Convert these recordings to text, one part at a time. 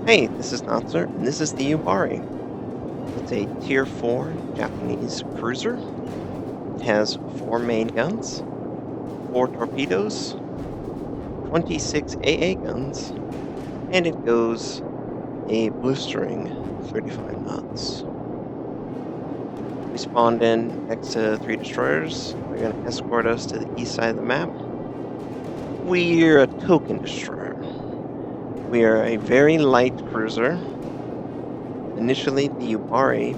Hey, this is Notser, and this is the Yubari. It's a Tier 4 Japanese cruiser. It has 4 main guns, 4 torpedoes, 26 AA guns, and it goes a blistering 35 knots. We spawned in next to 3 destroyers. They're going to escort us to the east side of the map. We're a token destroyer. We are a very light cruiser. Initially, the Yubari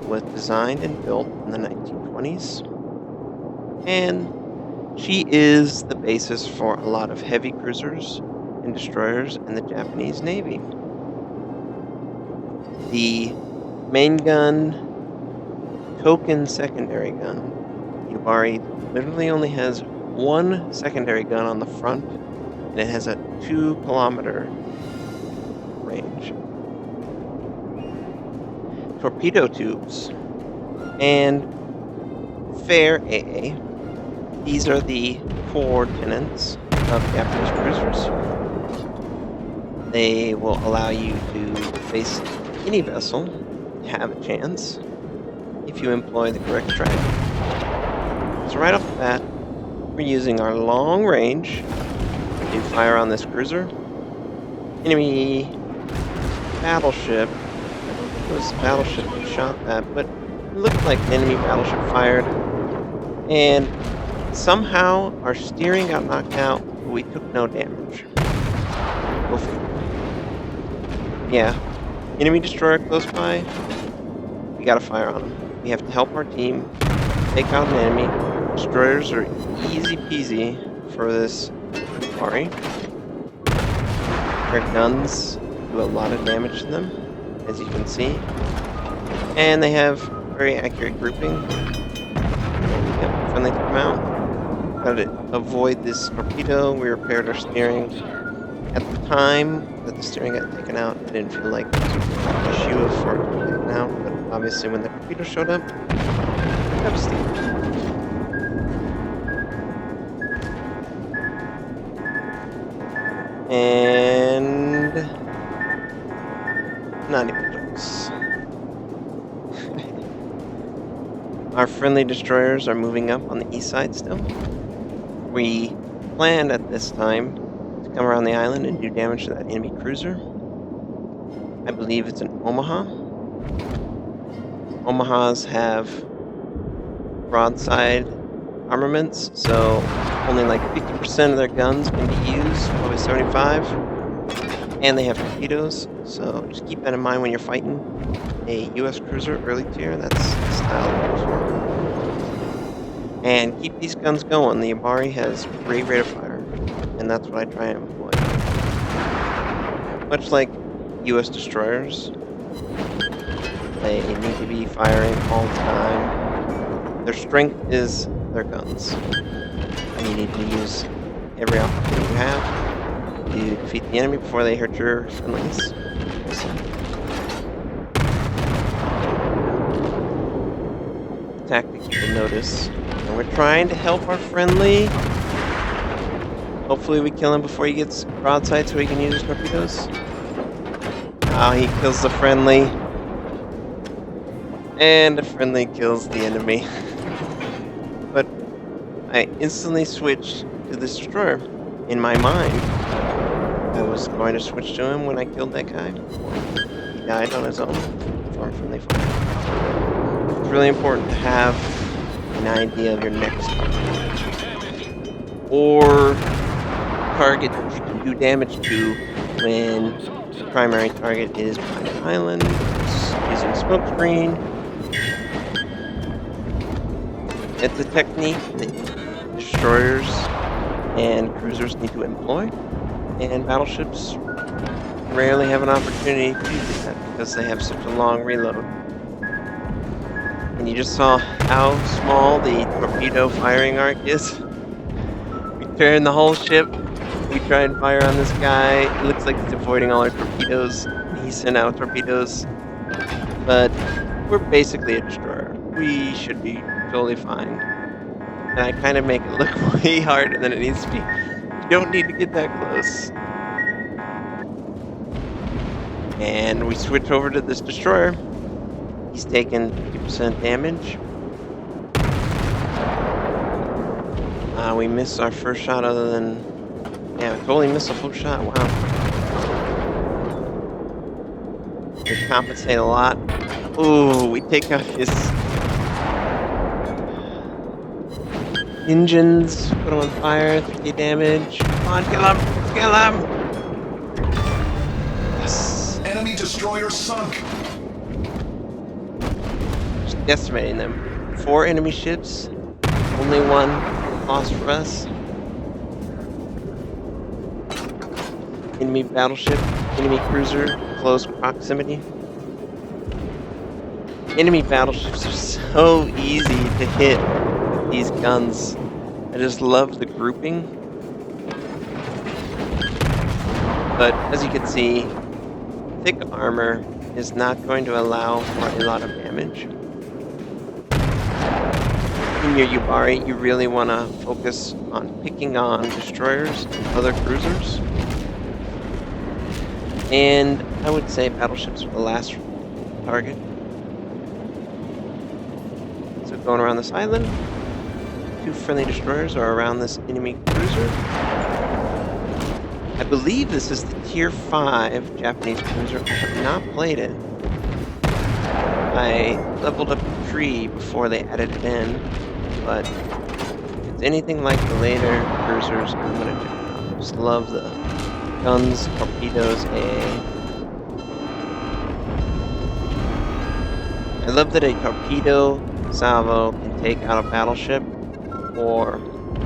was designed and built in the 1920s, and she is the basis for a lot of heavy cruisers and destroyers in the Japanese Navy. The main gun, token secondary gun, Yubari literally only has one secondary gun on the front, and it has a 2-kilometer range. Torpedo tubes and fair AA. These are the core tenets of Japanese cruisers. They will allow you to face any vessel, have a chance, if you employ the correct strategy. So right off the bat, we're using our long range to fire on this cruiser. Enemy battleship. It was a battleship that shot that, but it looked like an enemy battleship fired. And somehow our steering got knocked out, but we took no damage. Go figure. Yeah. Enemy destroyer close by. We gotta fire on them. We have to help our team take out an enemy. Destroyers are easy peasy for this Yubari. Their guns do a lot of damage to them, as you can see. And they have very accurate grouping. Yep, friendly took them out. Got to avoid this torpedo. We repaired our steering. At the time that the steering got taken out, I didn't feel like there was an issue for it to be taken out, but obviously when the torpedo showed up, that was the and not even jokes. Our friendly destroyers are moving up on the east side still. We planned at this time to come around the island and do damage to that enemy cruiser. I believe it's an Omaha. Omahas have broadside armaments, so only like 50% of their guns can be used, probably 75. And they have torpedoes, so just keep that in mind when you're fighting a U.S. cruiser early tier. That's the style. And keep these guns going. The Yubari has great rate of fire, and that's what I try and employ. Much like U.S. destroyers, they need to be firing all the time. Their strength is their guns, and you need to use every opportunity you have to defeat the enemy before they hurt your friendlies. Tactic you can notice. And we're trying to help our friendly. Hopefully we kill him before he gets broadside so he can use his torpedoes. Ah, he kills the friendly. And the friendly kills the enemy. But I instantly switched to this destroyer. In my mind, I was going to switch to him when I killed that guy. He died on his own from friendly fire. It's really important to have an idea of your next target. Or target that you can do damage to when the primary target is behind an island, using smoke screen. It's a technique that destroyers and cruisers need to employ, and battleships rarely have an opportunity to do that because they have such a long reload. And you just saw how small the torpedo firing arc is. We turn the whole ship, we try and fire on this guy. It looks like he's avoiding all our torpedoes. He sent out torpedoes, but we're basically a destroyer. We should be totally fine. And I kind of make it look way harder than it needs to be. You don't need to get that close. And we switch over to this destroyer. He's taken 50% damage. We missed our first shot other than... Yeah, we totally missed a full shot. Wow. We compensate a lot. Ooh, we take out his engines, put him on fire, 50 damage. Come on, kill him! Kill him! Yes! Enemy destroyer sunk. Just decimating them. 4 enemy ships, only 1 lost for us. Enemy battleship, enemy cruiser, close proximity. Enemy battleships are so easy to hit with these guns. I just love the grouping. But as you can see, thick armor is not going to allow for a lot of damage. In your Yubari, you really want to focus on picking on destroyers and other cruisers. And I would say battleships are the last target. So going around this island, 2 friendly destroyers are around this enemy cruiser. I believe this is the Tier 5 Japanese cruiser. I have not played it. I leveled up the tree before they added it in, but if it's anything like the later cruisers, I'm going to check it out. I just love the guns, torpedoes, I love that a torpedo salvo can take out a battleship or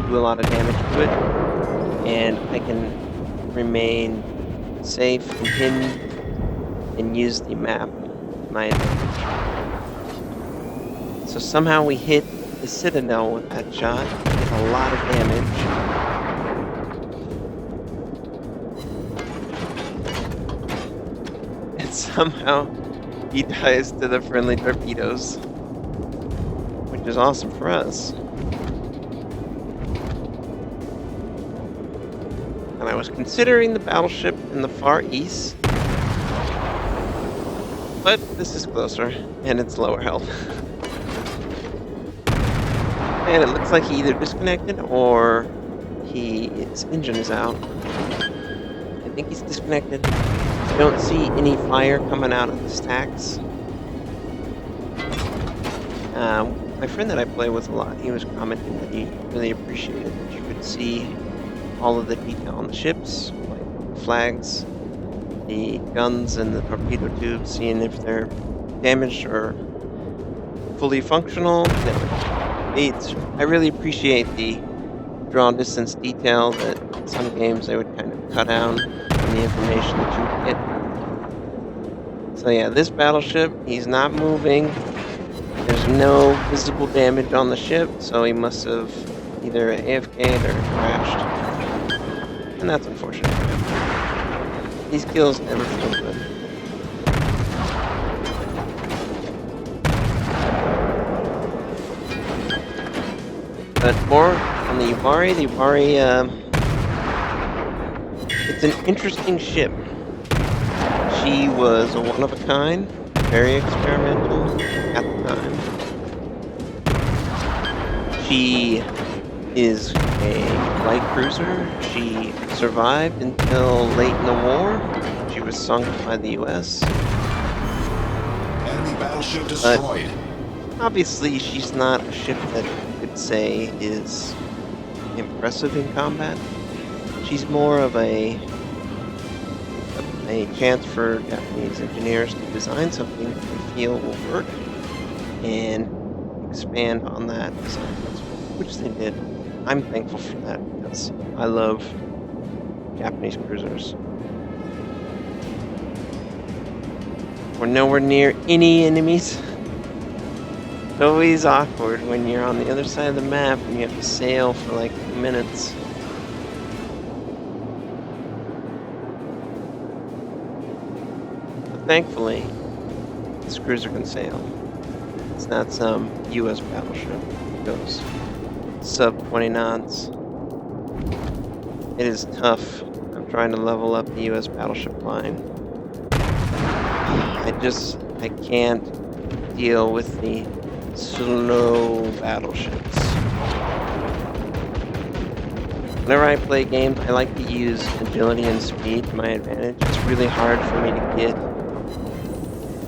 do a lot of damage to it, and I can remain safe and hidden and use the map to my advantage. So somehow we hit the Citadel with that shot, did a lot of damage. Somehow he dies to the friendly torpedoes, which is awesome for us. And I was considering the battleship in the Far East, but this is closer and it's lower health. And it looks like he either disconnected or his engine is out. I think he's disconnected. I don't see any fire coming out of the stacks. My friend that I play with a lot, he was commenting that he really appreciated that you could see all of the detail on the ships, like the flags, the guns, and the torpedo tubes, seeing if they're damaged or fully functional. I really appreciate the draw distance detail that some games they would kind of cut down on the information that you would get. So yeah, this battleship, he's not moving. There's no visible damage on the ship, so he must have either AFK'd or crashed. And that's unfortunate. These kills never feel good. But more on the Yubari. The Yubari, it's an interesting ship. She was a one-of-a-kind, very experimental at the time. She is a light cruiser. She survived until late in the war. She was sunk by the US. Enemy battleship destroyed. But obviously, she's not a ship that you could say is impressive in combat. She's more of a chance for Japanese engineers to design something they feel will work and expand on that design principle, which they did. I'm thankful for that because I love Japanese cruisers. We're nowhere near any enemies. It's always awkward when you're on the other side of the map and you have to sail for like minutes. Thankfully, this cruiser can sail. It's not some US battleship that goes sub 20 knots. It is tough. I'm trying to level up the US battleship line. I can't deal with the slow battleships. Whenever I play games, I like to use agility and speed to my advantage. It's really hard for me to get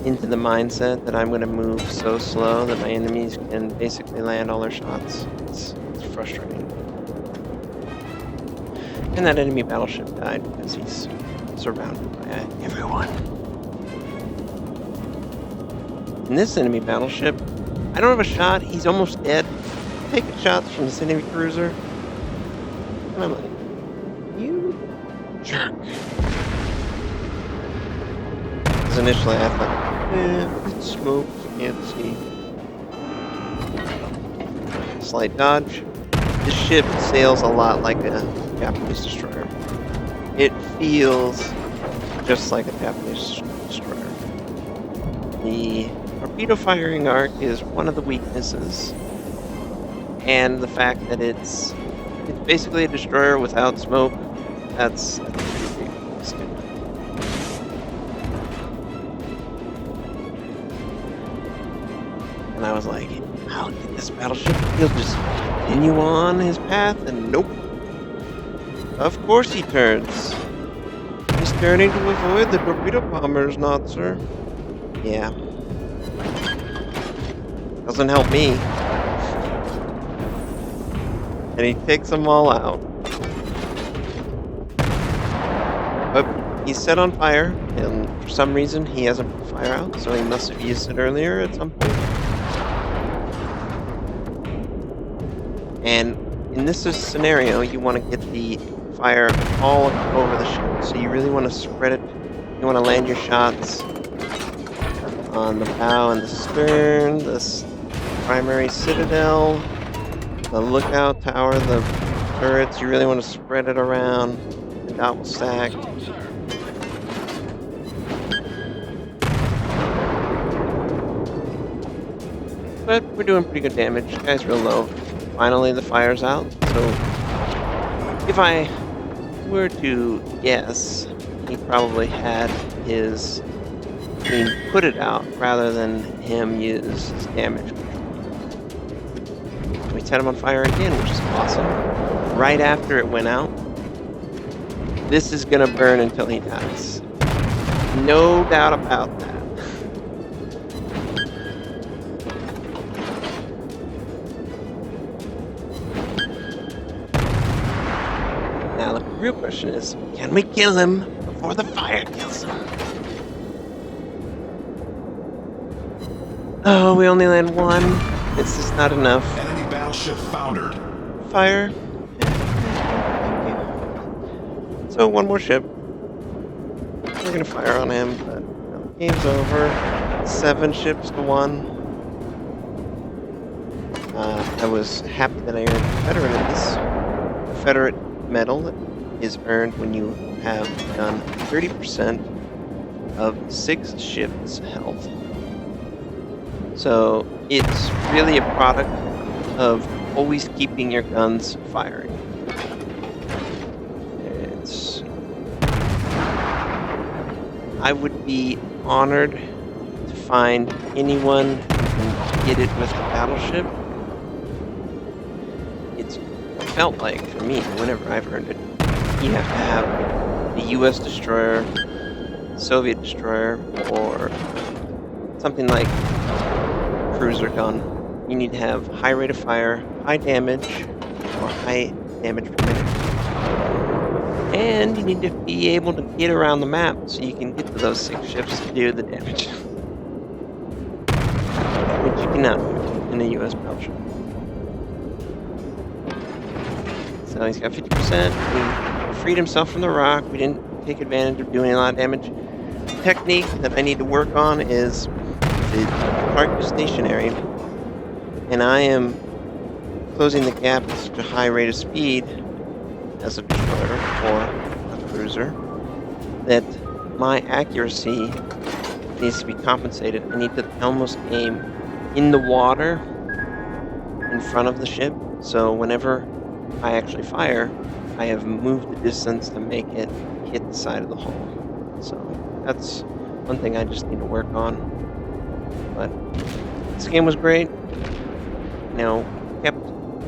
into the mindset that I'm going to move so slow that my enemies can basically land all their shots. It's frustrating. And that enemy battleship died because he's surrounded by everyone. In this enemy battleship, I don't have a shot. He's almost dead. Taking shots from this enemy cruiser. And I'm like, you jerk. Because initially I thought, it's smoke, can't see. Slight dodge. This ship sails a lot like a Japanese destroyer. It feels just like a Japanese destroyer. The torpedo firing arc is one of the weaknesses, and the fact that it's basically a destroyer without smoke, that's a pretty big weakness. And I was like, how did this battleship? He'll just continue on his path, and nope. Of course he turns. He's turning to avoid the torpedo bombers, Notser. Yeah. Doesn't help me. And he takes them all out. But he's set on fire, and for some reason he hasn't put fire out, so he must have used it earlier at some point. And in this scenario, you want to get the fire all over the ship. So you really want to spread it. You want to land your shots on the bow and the stern, this primary citadel, the lookout tower, the turrets. You really want to spread it around the double stack. But we're doing pretty good damage. The guy's real low. Finally, the fire's out. So if I were to guess, he probably had his team put it out rather than him use his damage control. We set him on fire again, which is awesome. Right after it went out, this is gonna burn until he dies. No doubt about that. Now the real question is, can we kill him before the fire kills him? Oh, we only land one. It's just not enough. Enemy battleship foundered. Fire. Thank you. So one more ship. We're gonna fire on him, but no, game's over. 7 ships to 1. I was happy that I earned Confederate in this. Confederate medal is earned when you have done 30% of 6 ships' health. So it's really a product of always keeping your guns firing. I would be honored to find anyone who can get it with the battleship. It's felt like, for me, whenever I've earned it, you have to have a US destroyer, Soviet destroyer, or something like cruiser gun. You need to have high rate of fire, high damage, or high damage per minute. And you need to be able to get around the map so you can get to those 6 ships to do the damage. Which you cannot do in a US battleship. So he's got 50%. He freed himself from the rock. We didn't take advantage of doing a lot of damage. The technique that I need to work on is the target is stationary, and I am closing the gap at such a high rate of speed as a destroyer or a cruiser that my accuracy needs to be compensated. I need to almost aim in the water in front of the ship, so whenever I actually fire, I have moved the distance to make it hit the side of the hull. So that's one thing I just need to work on. But this game was great. You know, we kept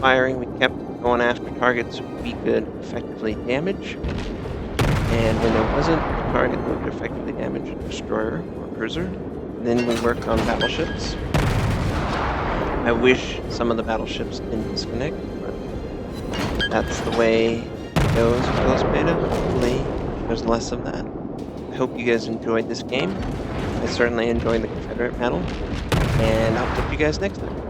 firing, we kept going after targets we could effectively damage. And when there wasn't a target that we could effectively damage, a destroyer or cruiser, then we worked on battleships. I wish some of the battleships didn't disconnect, but that's the way it goes with Ghost Beta. Hopefully, there's less of that. I hope you guys enjoyed this game. I certainly enjoyed the Confederate battle, and I'll talk to you guys next time.